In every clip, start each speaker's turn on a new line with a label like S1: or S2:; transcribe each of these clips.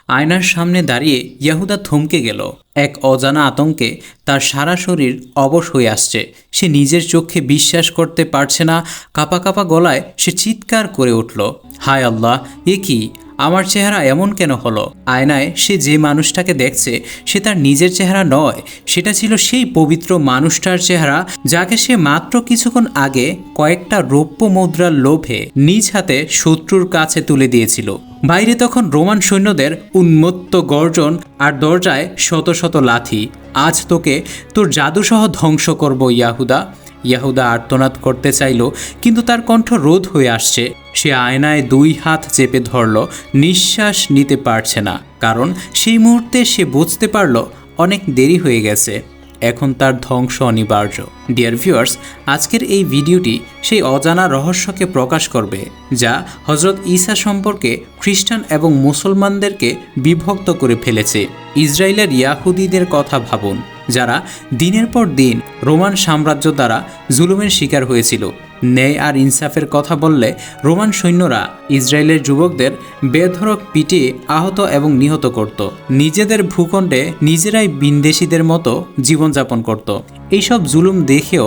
S1: আয়নার সামনে দাঁড়িয়ে ইয়াহুদা থমকে গেল। এক অজানা আতঙ্কে তার সারা শরীর অবশ হয়ে আসছে। সে নিজের চোখে বিশ্বাস করতে পারছে না। কাঁপা কাঁপা গলায় সে চিৎকার করে উঠল, হায় আল্লাহ, এ কি? আমার চেহারা এমন কেন হলো? আয়নায় সে যে মানুষটাকে দেখছে সে তার নিজের চেহারা নয়, সেটা ছিল সেই পবিত্র মানুষটার চেহারা যাকে সে মাত্র কিছুক্ষণ আগে কয়েকটা রৌপ্য মুদ্রার লোভে নিজ হাতে শত্রুর কাছে তুলে দিয়েছিল। বাইরে তখন রোমান সৈন্যদের উন্মত্ত গর্জন আর দরজায় শত শত লাথি। আজ তোকে তোর জাদুসহ ধ্বংস করব ইয়াহুদা। ইয়াহুদা আর্তনাদ করতে চাইল, কিন্তু তার কণ্ঠ রোধ হয়ে আসছে। সে আয়নায় দুই হাত চেপে ধরল, নিঃশ্বাস নিতে পারছে না, কারণ সেই মুহূর্তে সে বুঝতে পারল অনেক দেরি হয়ে গেছে। এখন তার ধ্বংস অনিবার্য। ডিয়ার ভিউয়ার্স, আজকের এই ভিডিওটি সেই অজানা রহস্যকে প্রকাশ করবে যা হজরত ঈসা সম্পর্কে খ্রিস্টান এবং মুসলমানদেরকে বিভক্ত করে ফেলেছে। ইসরায়েলের ইয়াহুদীদের কথা ভাবুন, যারা দিনের পর দিন রোমান সাম্রাজ্য দ্বারা জুলুমের শিকার হয়েছিল। ন্যায় আর ইনসাফের কথা বললে রোমান সৈন্যরা ইসরায়েলের যুবকদের বেধড়ক পিটিয়ে আহত এবং নিহত করত। নিজেদের ভূখণ্ডে নিজেরাই বিন্দেশীদের মতো জীবনযাপন করত। এইসব জুলুম দেখেও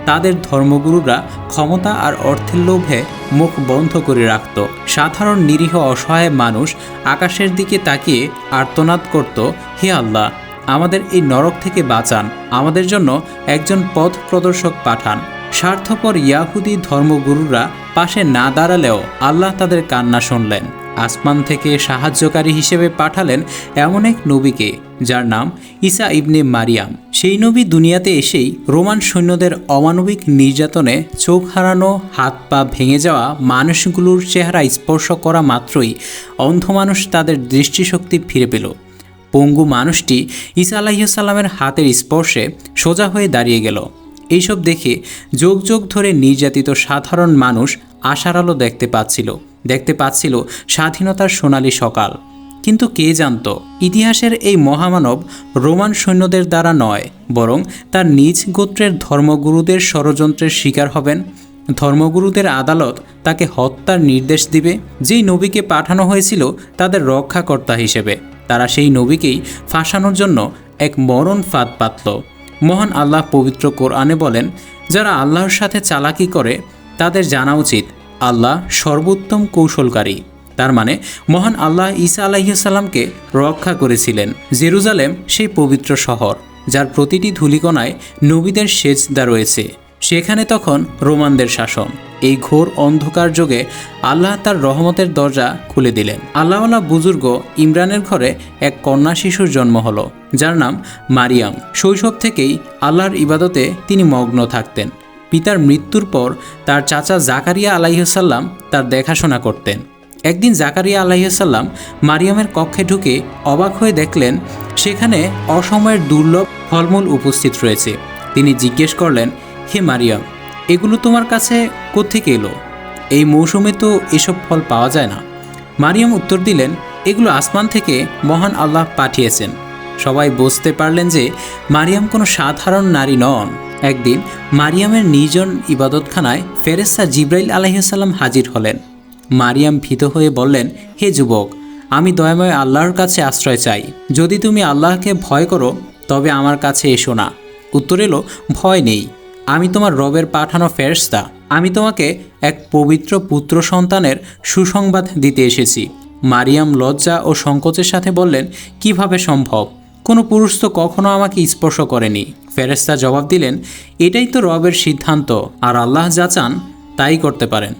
S1: তাদের ধর্মগুরুরা ক্ষমতা আর অর্থের লোভে মুখ বন্ধ করে রাখত। সাধারণ নিরীহ অসহায় মানুষ আকাশের দিকে তাকিয়ে আর্তনাদ করত, হে আল্লাহ, আমাদের এই নরক থেকে বাঁচান, আমাদের জন্য একজন পথ প্রদর্শক পাঠান। স্বার্থপর ইয়াহুদি ধর্মগুরুরা পাশে না দাঁড়ালেও আল্লাহ তাদের কান্না শুনলেন। আসমান থেকে সাহায্যকারী হিসেবে পাঠালেন এমন এক নবীকে যার নাম ঈসা ইবনে মারিয়াম। সেই নবী দুনিয়াতে এসেই রোমান সৈন্যদের অমানবিক নির্যাতনে চোখ হারানো, হাত পা ভেঙে যাওয়া মানুষগুলোর চেহারা স্পর্শ করা মাত্রই অন্ধ মানুষ তাদের দৃষ্টিশক্তি ফিরে পেল। পঙ্গু মানুষটি ঈসা আলাইহিস সালামের হাতের স্পর্শে সোজা হয়ে দাঁড়িয়ে গেল। এইসব দেখে যুগ যুগ ধরে নির্যাতিত সাধারণ মানুষ আশার আলো দেখতে পাচ্ছিল স্বাধীনতার সোনালী সকাল। কিন্তু কে জানত ইতিহাসের এই মহামানব রোমান সৈন্যদের দ্বারা নয়, বরং তার নিজ গোত্রের ধর্মগুরুদের ষড়যন্ত্রের শিকার হবেন। ধর্মগুরুদের আদালত তাকে হত্যার নির্দেশ দিবে। যেই নবীকে পাঠানো হয়েছিল তাদের রক্ষাকর্তা হিসেবে, তারা সেই নবীকেই ফাঁসানোর জন্য এক মরণ ফাঁদ পাতল। মহান আল্লাহ পবিত্র কোরআনে বলেন, যারা আল্লাহর সাথে চালাকি করে তাদের জানা উচিত আল্লাহ সর্বোত্তম কৌশলকারী। তার মানে মহান আল্লাহ ঈসা আলাইহিস সালামকে রক্ষা করেছিলেন। জেরুজালেম সেই পবিত্র শহর যার প্রতিটি ধূলিকণায় নবীদের সেজদা রয়েছে। সেখানে তখন রোমানদের শাসন। এই ঘোর অন্ধকার যুগে আল্লাহ তার রহমতের দরজা খুলে দিলেন। আল্লাহওয়ালা বুজুর্গ ইমরানের ঘরে এক কন্যা শিশুর জন্ম হলো, যার নাম মারিয়াম। শৈশব থেকেই আল্লাহর ইবাদতে তিনি মগ্ন থাকতেন। পিতার মৃত্যুর পর তার চাচা জাকারিয়া আলাইহিস সালাম তার দেখাশোনা করতেন। একদিন জাকারিয়া আলাইহিস সালাম মারিয়ামের কক্ষে ঢুকে অবাক হয়ে দেখলেন সেখানে অসময়ের দুর্লভ ফলমূল উপস্থিত রয়েছে। তিনি জিজ্ঞেস করলেন, হে মারিয়াম, এগুলো তোমার কাছে কোত্থেকে এলো? এই মৌসুমে তো এসব ফল পাওয়া যায় না। মারিয়াম উত্তর দিলেন, এগুলো আসমান থেকে মহান আল্লাহ পাঠিয়েছেন। সবাই বুঝতে পারলেন যে মারিয়াম কোনো সাধারণ নারী নন। একদিন মারিয়ামের নির্জন ইবাদতখানায় ফেরেশতা জিবরাইল আলাইহিস সালাম হাজির হলেন। মারিয়াম ভীত হয়ে বললেন, হে যুবক, আমি দয়াময় আল্লাহর কাছে আশ্রয় চাই। যদি তুমি আল্লাহকে ভয় করো তবে আমার কাছে এসো না। উত্তর এলো, ভয় নেই, আমি তোমার রবের পাঠানো ফেরেশতা। আমি তোমাকে এক পবিত্র পুত্র সন্তানের সুসংবাদ দিতে এসেছি। মারিয়াম লজ্জা ও সংকোচের সাথে বললেন, কিভাবে সম্ভব? কোনো পুরুষ তো কখনো আমাকে স্পর্শ করেনি। ফেরেশতা জবাব দিলেন, এটাই তো রবের সিদ্ধান্ত, আর আল্লাহ যা চান তাই করতে পারেন।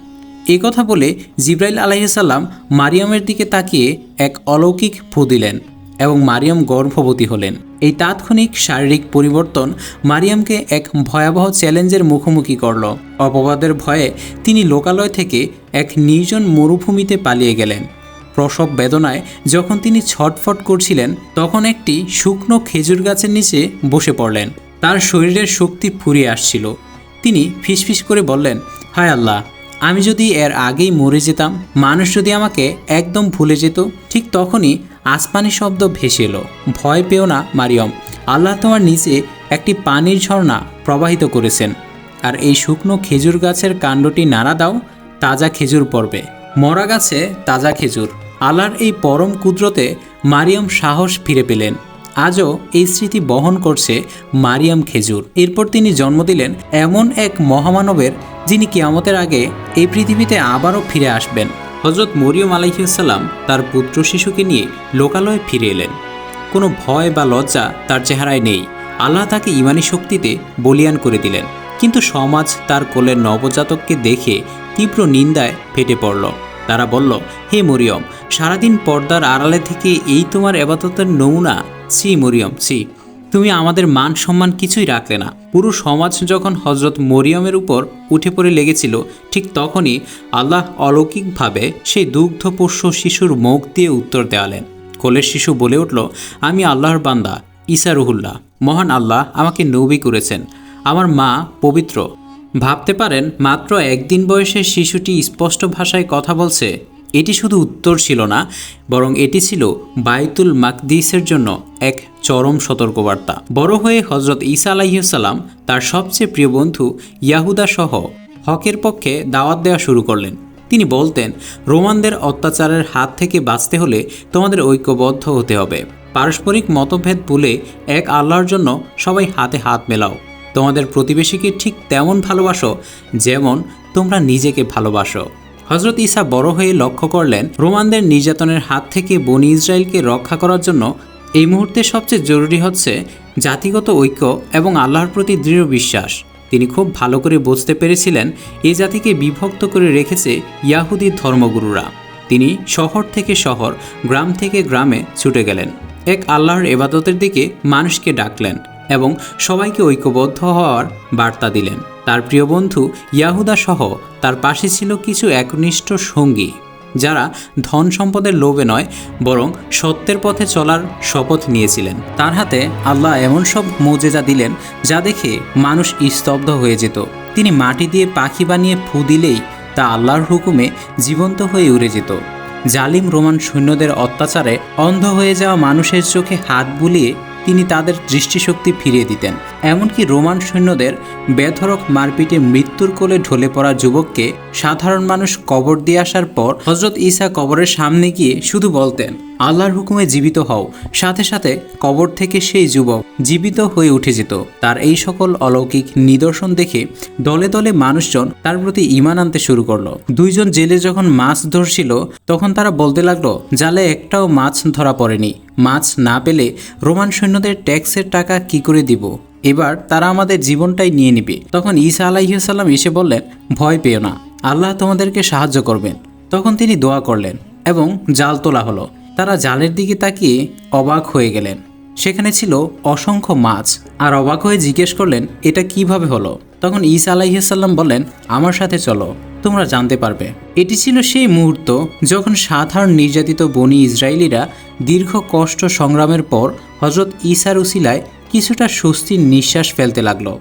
S1: এই কথা বলে জিবরাইল আলাইহিস সালাম মারিয়ামের দিকে তাকিয়ে এক অলৌকিক ফু দিলেন এবং মারিয়াম গর্ভবতী হলেন। এই তাৎক্ষণিক শারীরিক পরিবর্তন মারিয়ামকে এক ভয়াবহ চ্যালেঞ্জের মুখোমুখি করল। অপবাদের ভয়ে তিনি লোকালয় থেকে এক নির্জন মরুভূমিতে পালিয়ে গেলেন। প্রসব বেদনায় যখন তিনি ছটফট করছিলেন তখন একটি শুকনো খেজুর গাছের নিচে বসে পড়লেন। তার শরীরের শক্তি ফুরিয়ে আসছিল। তিনি ফিসফিস করে বললেন, হায় আল্লাহ, আমি যদি এর আগেই মরে যেতাম, মানুষ যদি আমাকে একদম ভুলে যেত। ঠিক তখনই আসমানি শব্দ ভেসে এলো, ভয় পেও না মারিয়ম, আল্লাহ তোমার নিচে একটি পানির ঝর্ণা প্রবাহিত করেছেন। আর এই শুকনো খেজুর গাছের কাণ্ডটি নাড়া দাও, তাজা খেজুর পড়বে। মরা গাছে তাজা খেজুর, আল্লাহর এই পরম কুদরতে মারিয়াম সাহস ফিরে পেলেন। আজও এই স্মৃতি বহন করছে মারিয়াম খেজুর। এরপর তিনি জন্ম দিলেন এমন এক মহামানবের যিনি কিয়ামতের আগে এই পৃথিবীতে আবারও ফিরে আসবেন। হযরত মরিয়ম আলাইহিসসালাম তার পুত্র শিশুকে নিয়ে লোকালয়ে ফিরে এলেন। কোনো ভয় বা লজ্জা তার চেহারায় নেই। আল্লাহ তাকে ঈমানি শক্তিতে বলিয়ান করে দিলেন। কিন্তু সমাজ তার কোলের নবজাতককে দেখে তীব্র নিন্দায় ফেটে পড়ল। তারা বলল, হে মরিয়ম, সারাদিন পর্দার আড়ালে থেকে এই তোমার ইবাদতের নমুনা। ছি মরিয়ম, ছি, তুমি আমাদের মান সম্মান কিছুই রাখলে না। পুরো সমাজ যখন হযরত মরিয়মের উপর উঠে পড়ে লেগেছিল, ঠিক তখনই আল্লাহ অলৌকিকভাবে সেই দুগ্ধপোষ্য শিশুর মুখ দিয়ে উত্তর দেওয়ালেন। কোলের শিশু বলে উঠল, আমি আল্লাহর বান্দা ঈসা রুহুল্লাহ। মহান আল্লাহ আমাকে নবী করেছেন। আমার মা পবিত্র। ভাবতে পারেন, মাত্র একদিন বয়সে শিশুটি স্পষ্ট ভাষায় কথা বলছে। এটি শুধু উত্তর ছিল না, বরং এটি ছিল বাইতুল মাকদিসের জন্য এক চরম সতর্কবার্তা। বড় হয়ে হযরত ঈসা আলাইহিসসালাম তার সবচেয়ে প্রিয় বন্ধু ইয়াহুদা সহ হকের পক্ষে দাওয়াত দেওয়া শুরু করলেন। তিনি বলতেন, রোমানদের অত্যাচারের হাত থেকে বাঁচতে হলে তোমাদের ঐক্যবদ্ধ হতে হবে। পারস্পরিক মতভেদ ভুলে এক আল্লাহর জন্য সবাই হাতে হাত মেলাও। তোমাদের প্রতিবেশীকে ঠিক তেমন ভালোবাসো যেমন তোমরা নিজেকে ভালোবাসো। হযরত ঈসা বড় হয়ে লক্ষ্য করলেন, রোমানদের নির্যাতনের হাত থেকে বনি ইসরায়েলকে রক্ষা করার জন্য এই মুহূর্তে সবচেয়ে জরুরি হচ্ছে জাতিগত ঐক্য এবং আল্লাহর প্রতি দৃঢ় বিশ্বাস। তিনি খুব ভালো করে বুঝতে পেরেছিলেন এই জাতিকে বিভক্ত করে রেখেছে ইয়াহুদি ধর্মগুরুরা। তিনি শহর থেকে শহর, গ্রাম থেকে গ্রামে ছুটে গেলেন। এক আল্লাহর ইবাদতের দিকে মানুষকে ডাকলেন এবং সবাইকে ঐক্যবদ্ধ হওয়ার বার্তা দিলেন। তার প্রিয় বন্ধু ইয়াহুদা সহ তার পাশে ছিল কিছু একনিষ্ঠ সঙ্গী, যারা ধন সম্পদের লোভে নয় বরং সত্যের পথে চলার শপথ নিয়েছিলেন। তার হাতে আল্লাহ এমন সব মুজিজা দিলেন যা দেখে মানুষ স্তব্ধ হয়ে যেত। তিনি মাটি দিয়ে পাখি বানিয়ে ফু দিলেই তা আল্লাহর হুকুমে জীবন্ত হয়ে উড়ে যেত। জালিম রোমান সৈন্যদের অত্যাচারে অন্ধ হয়ে যাওয়া মানুষের চোখে হাত বুলিয়ে তিনি তাদের দৃষ্টিশক্তি ফিরিয়ে দিতেন। এমনকি রোমান সৈন্যদের বেধড়ক মারপিটে মৃত্যুর কোলে ঢলে পড়া যুবককে সাধারণ মানুষ কবর দিয়ে আসার পর হযরত ঈসা কবরের সামনে গিয়ে শুধু বলতেন, আল্লাহর হুকুমে জীবিত হও। সাথে সাথে কবর থেকে সেই যুবক জীবিত হয়ে উঠে যেত। তার এই সকল অলৌকিক নিদর্শন দেখে দলে দলে মানুষজন তার প্রতি ঈমান আনতে শুরু করলো। দুইজন জেলে যখন মাছ ধরছিল, তখন তারা বলতে লাগলো, জালে একটাও মাছ ধরা পড়েনি। মাছ না পেলে রোমান সৈন্যদের ট্যাক্সের টাকা কি করে দিব? এবার তারা আমাদের জীবনটাই নিয়ে নিবে। তখন ঈসা আলাইহিসসালাম এসে বললেন, ভয় পেও না, আল্লাহ তোমাদেরকে সাহায্য করবেন। তখন তিনি দোয়া করলেন এবং জাল তোলা হলো। তারা জালের দিকে তাকিয়ে অবাক হয়ে গেলেন। সেখানে ছিল অসংখ্য মাছ, আর অবাক হয়ে জিজ্ঞেস করলেন, এটা কিভাবে হলো? তখন ঈসা আলাইহিসসালাম বললেন, আমার সাথে চলো, তোমরা জানতে পারবে। এটি ছিল সেই মুহূর্ত যখন সাধারণ নির্যাতিত বনি ইসরায়েলিরা দীর্ঘ কষ্ট সংগ্রামের পর হযরত ঈসার উসিলায় কিছুটা স্বস্তির নিঃশ্বাস ফেলতে লাগলো।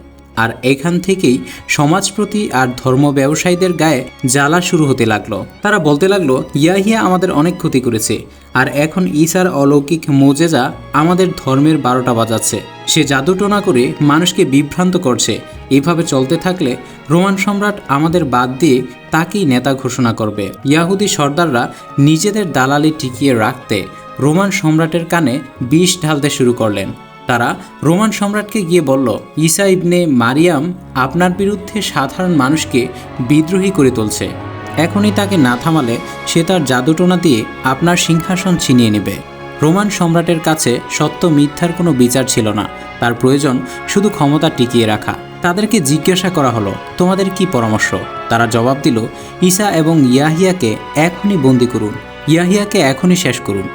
S1: আর এখান থেকেই সমাজপ্রতি আর ধর্ম ব্যবসায়ীদের গায়ে জ্বালা শুরু হতে লাগলো। তারা বলতে লাগলো, ইয়াহিয়া আমাদের অনেক ক্ষতি করেছে, আর এখন ঈসার অলৌকিক মোজেজা আমাদের ধর্মের 12টা বাজাচ্ছে। সে জাদুটোনা করে মানুষকে বিভ্রান্ত করছে। এভাবে চলতে থাকলে রোমান সম্রাট আমাদের বাদ দিয়ে তাকেই নেতা ঘোষণা করবে। ইয়াহুদি সর্দাররা নিজেদের দালালি টিকিয়ে রাখতে রোমান সম্রাটের কানে বিষ ঢালতে শুরু করলেন। তারা রোমান সম্রাটকে গিয়ে বলল, ঈসা ইবনে মারিয়াম আপনার বিরুদ্ধে সাধারণ মানুষকে বিদ্রোহী করে তুলছে। এখনই তাকে না থামালে সে তার জাদুটোনা দিয়ে আপনার সিংহাসন ছিনিয়ে নেবে। রোমান সম্রাটের কাছে সত্য মিথ্যার কোনো বিচার ছিল না, তার প্রয়োজন শুধু ক্ষমতা টিকিয়ে রাখা। তাদেরকে জিজ্ঞাসা করা হলো, তোমাদের কি পরামর্শ? তারা জবাব দিল, ঈসা এবং ইয়াহিয়াকে এখনই বন্দি করুন, ইয়াহিয়াকে এখনই শেষ করুন।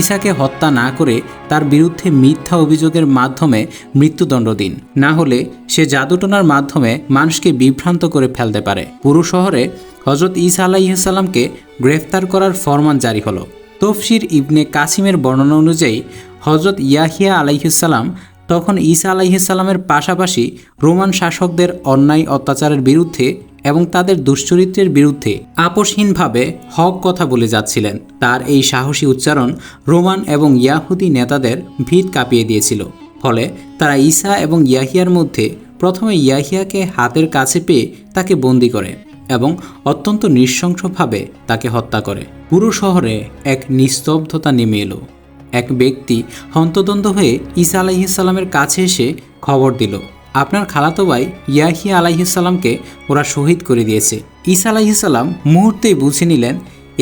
S1: ঈসাকে হত্যা না করে তার বিরুদ্ধে মিথ্যা অভিযোগের মাধ্যমে মৃত্যুদণ্ড দিন, না হলে সে জাদুটোনার মাধ্যমে মানুষকে বিভ্রান্ত করে ফেলতে পারে। পুরো শহরে হযরত ঈসা আলাইহিসসালামকে গ্রেফতার করার ফরমান জারি হলো। তফসির ইবনে কাসিমের বর্ণনা অনুযায়ী হযরত ইয়াহিয়া আলাইহিসসালাম তখন ঈসা আলাইহিসসালামের পাশাপাশি রোমান শাসকদের অন্যায় অত্যাচারের বিরুদ্ধে এবং তাদের দুশ্চরিত্রের বিরুদ্ধে আপোষহীনভাবে হক কথা বলে যাচ্ছিলেন। তার এই সাহসী উচ্চারণ রোমান এবং ইয়াহুদি নেতাদের ভিত কাঁপিয়ে দিয়েছিল। ফলে তারা ঈসা এবং ইয়াহিয়ার মধ্যে প্রথমে ইয়াহিয়াকে হাতের কাছে পেয়ে তাকে বন্দি করে এবং অত্যন্ত নৃশংসভাবে তাকে হত্যা করে। পুরো শহরে এক নিস্তব্ধতা নেমে এলো। এক ব্যক্তি হন্তদন্ত হয়ে ঈসা আলাইহিসসালামের কাছে এসে খবর দিল, আপনার খালাতো ভাই ইয়াহিয়া আলাইহিসসালামকে ওরা শহীদ করে দিয়েছে। ঈসা আলাইহিসসালাম মুহূর্তেই বুঝে নিলেন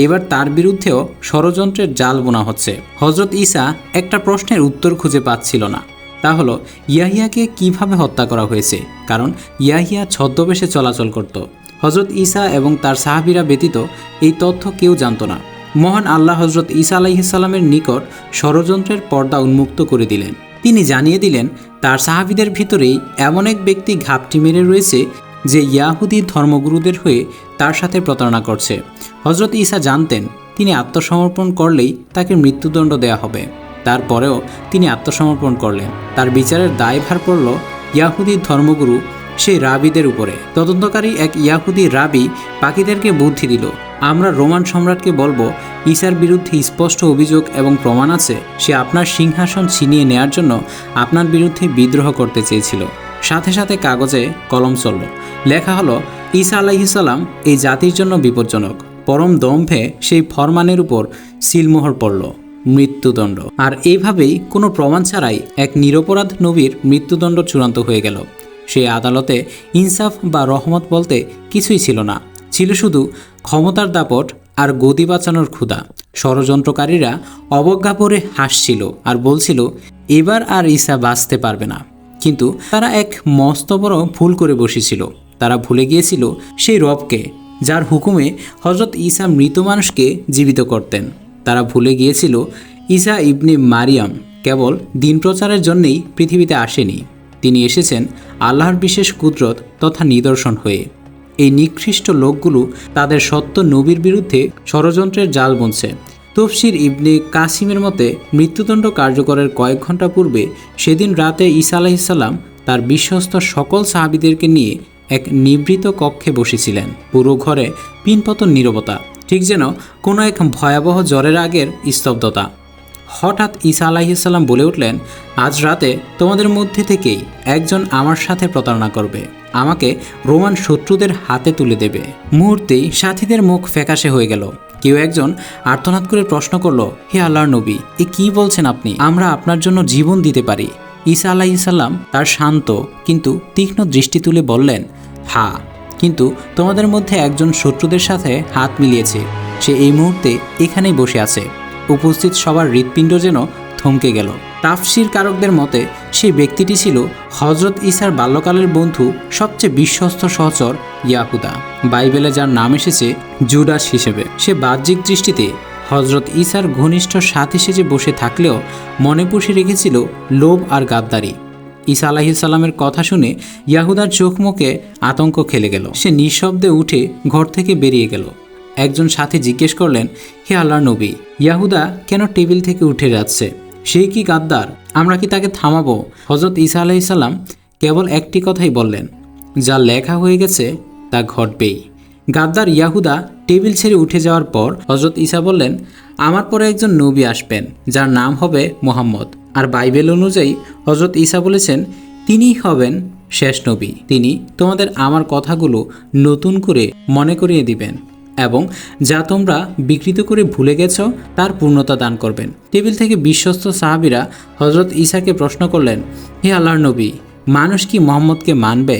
S1: এবার তার বিরুদ্ধেও ষড়যন্ত্রের জাল বোনা হচ্ছে। হজরত ঈসা একটা প্রশ্নের উত্তর খুঁজে পাচ্ছিল না, তা হলো ইয়াহিয়াকে কিভাবে হত্যা করা হয়েছে, কারণ ইয়াহিয়া ছদ্মবেশে চলাচল করত। হজরত ঈসা এবং তার সাহাবীরা ব্যতীত এই তথ্য কেউ জানত না। মহান আল্লাহ হজরত ঈসা আলাইহিসসালামের নিকট ষড়যন্ত্রের পর্দা উন্মুক্ত করে দিলেন। তিনি জানিয়ে দিলেন তার সাহাবীদের ভিতরেই এমন এক ব্যক্তি ঘাপটি মেরে রয়েছে যে ইয়াহুদি ধর্মগুরুদের হয়ে তার সাথে প্রতারণা করছে। হজরত ঈসা জানতেন তিনি আত্মসমর্পণ করলেই তাকে মৃত্যুদণ্ড দেওয়া হবে। তারপরেও তিনি আত্মসমর্পণ করলেন। তার বিচারের দায়ভার পড়ল ইয়াহুদি ধর্মগুরু সেই রাবিদের উপরে। তদন্তকারী এক ইয়াহুদি রাবি বাকিদেরকে বুদ্ধি দিল, আমরা রোমান সম্রাটকে বলবো ঈসার বিরুদ্ধে স্পষ্ট অভিযোগ এবং প্রমাণ আছে, সে আপনার সিংহাসন ছিনিয়ে নেয়ার জন্য আপনার বিরুদ্ধে বিদ্রোহ করতে চেয়েছিল। সাথে সাথে কাগজে কলম চলল, লেখা হলো ঈসা আলাইহিসসালাম এই জাতির জন্য বিপজ্জনক। পরম দম্ভে সেই ফরমানের উপর সিলমোহর পড়ল, মৃত্যুদণ্ড। আর এইভাবেই কোনো প্রমাণ ছাড়াই এক নিরপরাধ নবীর মৃত্যুদণ্ড চূড়ান্ত হয়ে গেল। সেই আদালতে ইনসাফ বা রহমত বলতে কিছুই ছিল না, ছিল শুধু ক্ষমতার দাপট আর গদি বাঁচানোর ক্ষুধা। ষড়যন্ত্রকারীরা অবজ্ঞা করে হাসছিল আর বলছিল এবার আর ঈসা বাঁচতে পারবে না। কিন্তু তারা এক মস্ত বড় ভুল করে বসেছিল। তারা ভুলে গিয়েছিল সেই রবকে যার হুকুমে হজরত ঈসা মৃত মানুষকে জীবিত করতেন। তারা ভুলে গিয়েছিল ঈসা ইবনে মারিয়াম কেবল দিন প্রচারের জন্যেই পৃথিবীতে আসেনি, তিনি এসেছেন আল্লাহর বিশেষ কুদরত তথা নিদর্শন হয়ে। এই নিকৃষ্ট লোকগুলো তাদের সত্য নবীর বিরুদ্ধে ষড়যন্ত্রের জাল বুনছে। তফসির ইবনে কাসিমের মতে মৃত্যুদণ্ড কার্যকরের কয়েক ঘন্টা পূর্বে সেদিন রাতে ঈসা আলাইহিসসালাম তার বিশ্বস্ত সকল সাহাবীদেরকে নিয়ে এক নিভৃত কক্ষে বসেছিলেন। পুরো ঘরে পিনপতন নীরবতা, ঠিক যেন কোনো এক ভয়াবহ জ্বরের আগের স্তব্ধতা। হঠাৎ ঈসা আলাইহিসসালাম বলে উঠলেন, আজ রাতে তোমাদের মধ্যে থেকেই একজন আমার সাথে প্রতারণা করবে, আমাকে রোমান শত্রুদের হাতে তুলে দেবে। মুহূর্তেই সাথীদের মুখ ফ্যাকাশে হয়ে গেল। কেউ একজন আর্তনাদ করে প্রশ্ন করল, হে আল্লাহর নবী, এ কি বলছেন আপনি? আমরা আপনার জন্য জীবন দিতে পারি। ঈসা আলাইহিসসালাম তার শান্ত কিন্তু তীক্ষ্ণ দৃষ্টি তুলে বললেন, হ্যাঁ, কিন্তু তোমাদের মধ্যে একজন শত্রুদের সাথে হাত মিলিয়েছে, সে এই মুহূর্তে এখানেই বসে আছে। উপস্থিত সবার হৃৎপিণ্ড যেন থমকে গেল। তাফসির কারকদের মতে সেই ব্যক্তিটি ছিল হজরত ঈসার বাল্যকালের বন্ধু, সবচেয়ে বিশ্বস্ত সহচর ইয়াহুদা, বাইবেলে যার নাম এসেছে জুডাস হিসেবে। সে বাহ্যিক দৃষ্টিতে হজরত ঈসার ঘনিষ্ঠ সাথী সেজে বসে থাকলেও মনে পুষে রেখেছিল লোভ আর গাদ্দারি। ঈসা আলাইহিসসালামের কথা শুনে ইয়াহুদার চোখ মুখে আতঙ্ক খেলে গেল। সে নিঃশব্দে উঠে ঘর থেকে বেরিয়ে গেল। একজন সাথী জিজ্ঞেস করলেন, হে আল্লাহর নবী, ইয়াহুদা কেন টেবিল থেকে উঠে যাচ্ছে? সেই কি গাদ্দার? আমরা কি তাকে থামাবো? হজরত ঈসা আলাইহিসসালাম কেবল একটি কথাই বললেন, যা লেখা হয়ে গেছে তা ঘটবেই। গাদ্দার ইয়াহুদা টেবিল ছেড়ে উঠে যাওয়ার পর হজরত ঈসা বললেন, আমার পরে একজন নবী আসবেন যার নাম হবে মুহাম্মদ। আর বাইবেল অনুযায়ী হজরত ঈসা বলেছেন তিনিই হবেন শেষ নবী। তিনি তোমাদের আমার কথাগুলো নতুন করে মনে করিয়ে দিবেন এবং যা তোমরা বিকৃত করে ভুলে গেছো তার পূর্ণতা দান করবেন। টেবিল থেকে বিশ্বস্ত সাহাবীরা হজরত ঈসাকে প্রশ্ন করলেন, হে আল্লাহর নবী, মানুষ কি মুহাম্মদকে মানবে?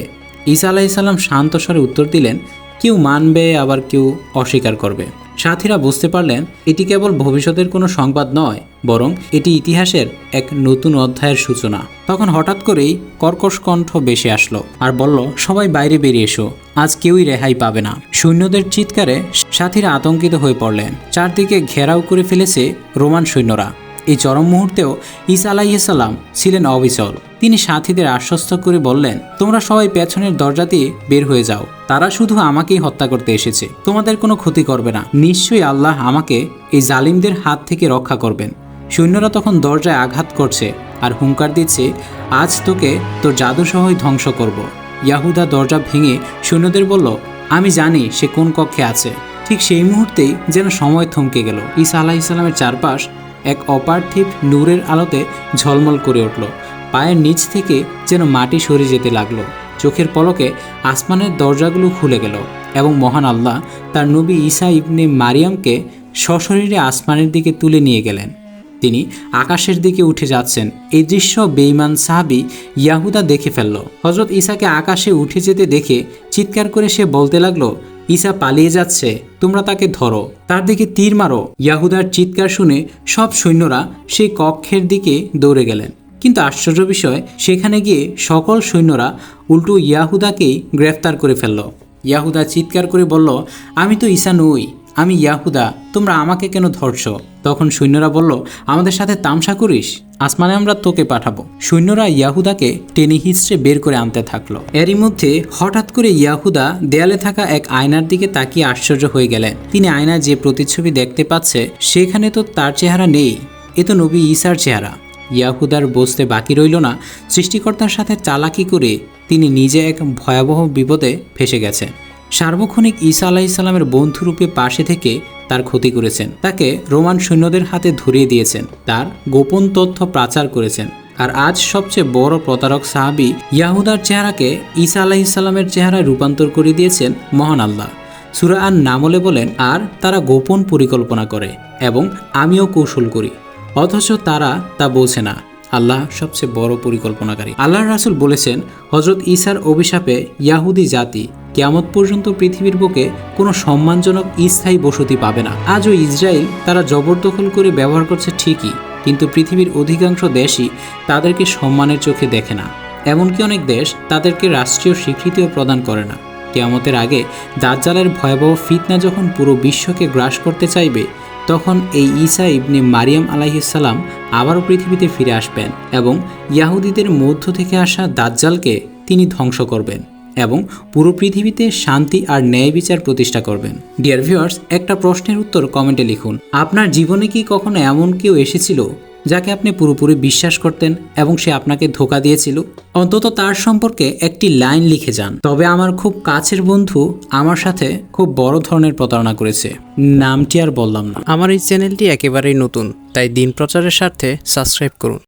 S1: ঈসা আলাইহিসসালাম শান্ত স্বরে উত্তর দিলেন, কেউ মানবে আবার কেউ অস্বীকার করবে। সাথীরা বুঝতে পারলেন এটি কেবল ভবিষ্যতের কোনো সংবাদ নয়, বরং এটি ইতিহাসের এক নতুন অধ্যায়ের সূচনা। তখন হঠাৎ করেই কর্কশ কণ্ঠ ভেসে আসলো আর বলল, সবাই বাইরে বেরিয়ে এসো, আজ কেউই রেহাই পাবে না। সৈন্যদের চিৎকারে সাথীরা আতঙ্কিত হয়ে পড়লেন। চারদিকে ঘেরাও করে ফেলেছে রোমান সৈন্যরা। এই চরম মুহূর্তেও ঈসা আলাইহিসসালাম ছিলেন অবিচল। তিনি সাথীদের আশ্বস্ত করে বললেন, তোমরা সবাই পেছনের দরজা দিয়ে বের হয়ে যাও, তারা শুধু আমাকেই হত্যা করতে এসেছে, তোমাদের কোনো ক্ষতি করবে না। নিশ্চয়ই আল্লাহ আমাকে এই জালিমদের হাত থেকে রক্ষা করবেন। সৈন্যরা তখন দরজায় আঘাত করছে আর হুঙ্কার দিচ্ছে, আজ তোকে তোর জাদুসহই ধ্বংস করব। ইয়াহুদা দরজা ভেঙে সৈন্যদের বলল, আমি জানি সে কোন কক্ষে আছে। ঠিক সেই মুহূর্তেই যেন সময় থমকে গেল। ঈসা আলাইহিসসালামের চারপাশ এক অপার্থিব নূরের আলোতে ঝলমল করে উঠল। পায়ের নিচ থেকে যেন মাটি সরে যেতে লাগলো। চোখের পলকে আসমানের দরজাগুলো খুলে গেল এবং মহান আল্লাহ তার নবী ঈসা ইবনে মারিয়ামকে সশরীরে আসমানের দিকে তুলে নিয়ে গেলেন। তিনি আকাশের দিকে উঠে যাচ্ছেন। এই দৃশ্য বেঈমান সাহাবী ইয়াহুদা দেখে ফেলল। হযরত ঈসাকে আকাশে উঠে যেতে দেখে চিৎকার করে সে বলতে লাগলো, ঈসা পালিয়ে যাচ্ছে, তোমরা তাকে ধরো, তার দিকে তীর মারো। ইয়াহুদার চিৎকার শুনে সব সৈন্যরা সেই কক্ষের দিকে দৌড়ে গেলেন। কিন্তু আশ্চর্য বিষয়, সেখানে গিয়ে সকল সৈন্যরা উল্টো ইয়াহুদাকেই গ্রেফতার করে ফেলল। ইয়াহুদা চিৎকার করে বলল, আমি তো ঈসা নই, আমি ইয়াহুদা, তোমরা আমাকে কেন ধরছো? তখন সৈন্যরা বলল, আমাদের সাথে তামসা করিস, আসমানে আমরা তোকে পাঠাবো। সৈন্যরা ইয়াহুদাকে টেনে হিঁচড়ে বের করে আনতে থাকলো। এরই মধ্যে হঠাৎ করে ইয়াহুদা দেয়ালে থাকা এক আয়নার দিকে তাকিয়ে আশ্চর্য হয়ে গেলেন। তিনি আয়নায় যে প্রতিচ্ছবি দেখতে পাচ্ছে সেখানে তো তার চেহারা নেই, এ তো নবী ঈসার চেহারা। ইয়াহুদার বুঝতে বাকি রইল না, সৃষ্টিকর্তার সাথে চালাকি করে তিনি নিজে এক ভয়াবহ বিপদে ফেসে গেছেন। সার্বক্ষণিক ঈসা আলাইহিসসালামের বন্ধুরূপে পাশে থেকে তার ক্ষতি করেছেন, তাকে রোমান সৈন্যদের হাতে ধরিয়ে দিয়েছেন, তার গোপন তথ্য পাচার করেছেন। আর আজ সবচেয়ে বড় প্রতারক সাহাবী ইয়াহুদার চেহারাকে ঈসা আলাইহিসসালামের চেহারায় রূপান্তর করে দিয়েছেন মহান আল্লাহ। সূরা আন-নামলে বলেন, আর তারা গোপন পরিকল্পনা করে এবং আমিও কৌশল করি, অথচ তারা তা বোঝে না। আল্লাহ সবচেয়ে বড় পরিকল্পনাকারী। আল্লাহর রাসূল বলেছেন, হযরত ঈসার অভিশাপে ইয়াহুদি জাতি কিয়ামত পর্যন্ত পৃথিবীর বুকে কোনো সম্মানজনক স্থায়ী বসতি পাবে না। আজও ইসরায়েল তারা জবরদখল করে ব্যবহার করছে ঠিকই, কিন্তু পৃথিবীর অধিকাংশ দেশই তাদেরকে সম্মানের চোখে দেখে না। এমনকি অনেক দেশ তাদেরকে রাষ্ট্রীয় স্বীকৃতিও প্রদান করে না। কিয়ামতের আগে দাজ্জালের ভয়াবহ ফিতনা যখন পুরো বিশ্বকে গ্রাস করতে চাইবে, তখন এই ঈসা ইবনে মারিয়াম আলাইহিসসালাম আবারও পৃথিবীতে ফিরে আসবেন এবং ইয়াহুদীদের মধ্য থেকে আসা দাজ্জালকে তিনি ধ্বংস করবেন এবং পুরো পৃথিবীতে শান্তি আর ন্যায় বিচার প্রতিষ্ঠা করবেন। ডিয়ার ভিউয়ার্স, একটা প্রশ্নের উত্তর কমেন্টে লিখুন। আপনার জীবনে কি কখনো এমন কেউ এসেছিল যাকে আপনি পুরোপুরি বিশ্বাস করতেন এবং সে আপনাকে ধোঁকা দিয়েছিল? অন্তত তার সম্পর্কে একটি লাইন লিখে যান, তবে আমার খুব কাছের বন্ধু আমার সাথে খুব বড় ধরনের প্রতারণা করেছে, নামটি আর বললাম না। আমার এই চ্যানেলটি একেবারেই নতুন, তাই দিন প্রচারের স্বার্থে সাবস্ক্রাইব করুন।